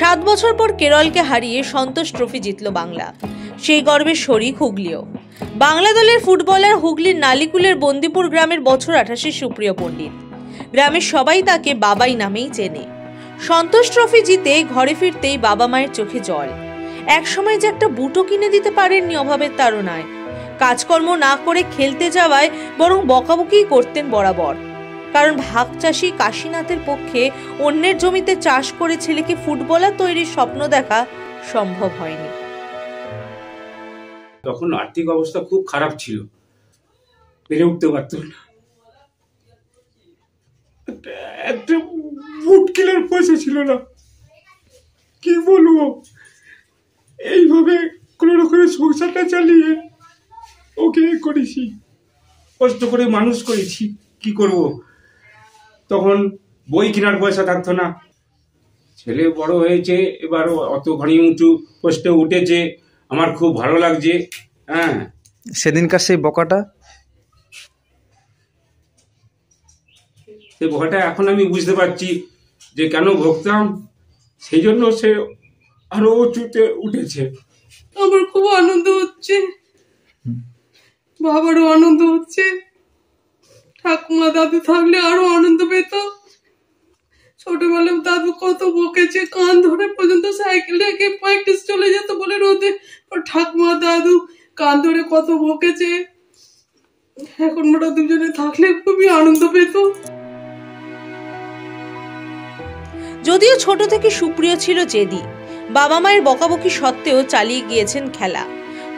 7 বছর পর কেরলকে হারিয়ে সন্তোষ ট্রফি জিতল বাংলা। সেই গর্বের শরিক হুগলিও। বাংলা দলের ফুটবলার হুগলির নালিকুলের বন্দিপুর গ্রামের বছর 28 সুপ্রিয় পণ্ডিত। গ্রামের সবাই তাকে বাবাই নামেই চেনে। সন্তোষ ট্রফি জিতে ঘরে ফিরতেই বাবা মায়ের চোখে জল। একসময় যে একটা বুটো কিনে দিতে পারেননি অভাবের তাড়নায়। কাজকর্ম না করে খেলতে যাওয়ায় বরং বকাবকিই করতেন বরাবর। কারণ ভাগ চাষি কাশীনাথের পক্ষে অন্যের জমিতে চাষ করে ছেলেকে ফুটবলার তৈরির স্বপ্ন দেখা সম্ভব হয়নি। তখন আর্থিক অবস্থা খুব খারাপ ছিল, পেরে উঠতে পারত না। একটা বুট কেনার পয়সা ছিল না, কি বলবো। এইভাবে কোনো রকমের সংসারটা চালিয়ে ওকে করেছি, কষ্ট করে মানুষ করেছি। কি করব, তখন বই কেনার পয়সা থাকতো না। ছেলে বড় হয়েছে, এবার অত ঘড়ি উঁচু পোস্টে উঠেছে, আমার খুব ভালো লাগছে। হ্যাঁ, সেদিনকার সেই বকাটা, সেই বকাটা এখন আমি বুঝতে পারছি যে কেন ভুগতাম। সেই জন্য সে আরো উঁচুতে উঠেছে। আমার খুব আনন্দ হচ্ছে, বাবারও আনন্দ হচ্ছে। ঠাকুমা দাদু থাকলে আরো আনন্দ পেত। ছোটবেলায় দাদু কত বকেছে, কান ধরে পর্যন্ত সাইকেল রেখে প্র্যাকটিস চলে যেত বলে রোদে। ঠাকুমা দাদু কান ধরে কত বকেছে। এখন ওরা দুজনে থাকলে খুবই আনন্দ পেত। যদিও ছোট থেকে সুপ্রিয় ছিল জেদি, বাবা মায়ের বকাবকি সত্ত্বেও চালিয়ে গিয়েছেন খেলা।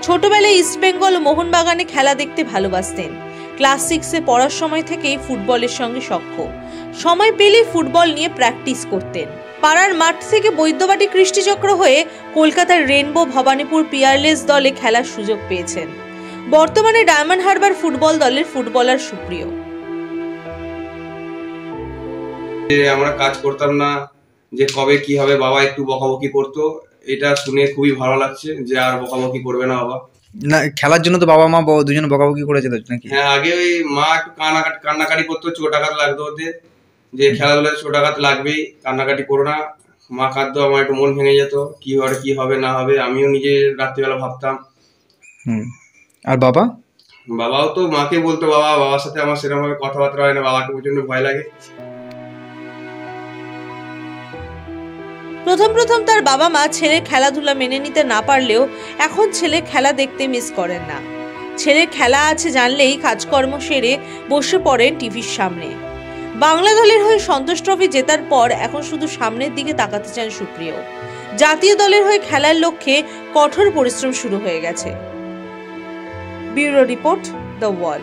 ছোটবেলায় ইস্টবেঙ্গল ও মোহনবাগানে খেলা দেখতে ভালোবাসতেন। ক্লাস 6-এ পড়ার সময় থেকেই ফুটবলের সঙ্গে সখ্য। সময় পেলেই ফুটবল নিয়ে প্র্যাকটিস করতেন। পাড়ার মাঠ থেকে বৈদ্যবাটি কৃষ্টিচক্র হয়ে কলকাতার রেনবো ভবানীপুর পিয়ারলেস দলে খেলার সুযোগ পেয়েছেন। বর্তমানে ডায়মন্ড হারবার ফুটবল দলের ফুটবলার সুপ্রিয়। আমরা কাজ করতাম না, যে কবে কি হবে, বাবা একটু বকাবকি করতো। এটা শুনে খুবই ভালো লাগছে যে আর বকাবকি করবে না বাবা। না, খেলার জন্য তো বাবা মা দুজনে বকাবকি করেছে নাকি? হ্যাঁ, আগে ওই মা একটু কান্নাকাটি করতো, চোট আঘাত লাগতো ওদের, যে খেলাধুলায় চোট আঘাত লাগবেই, কান্নাকাটি করো না। মা কাঁদতো, আমার একটু মন ভেঙে যেত, কি হবে না হবে। আমিও নিজে রাত্রিবেলা ভাবতাম। আর বাবাও তো মাকে বলতো, বাবার সাথে আমার সেরকম ভাবে কথাবার্তা হয় না, বাবাকে প্রচন্ড ভয় লাগে। প্রথম তার বাবা মা ছেলের খেলাধুলা মেনে নিতে না পারলেও এখন ছেলে খেলা দেখতে মিস করেন না। ছেলের খেলা আছে জানলেই কাজকর্ম সেরে বসে পড়েন টিভির সামনে। বাংলা দলের হয়ে সন্তোষ ট্রফি জেতার পর এখন শুধু সামনের দিকে তাকাতে চান সুপ্রিয়। জাতীয় দলের হয়ে খেলার লক্ষ্যে কঠোর পরিশ্রম শুরু হয়ে গেছে। Bureau report, the wall.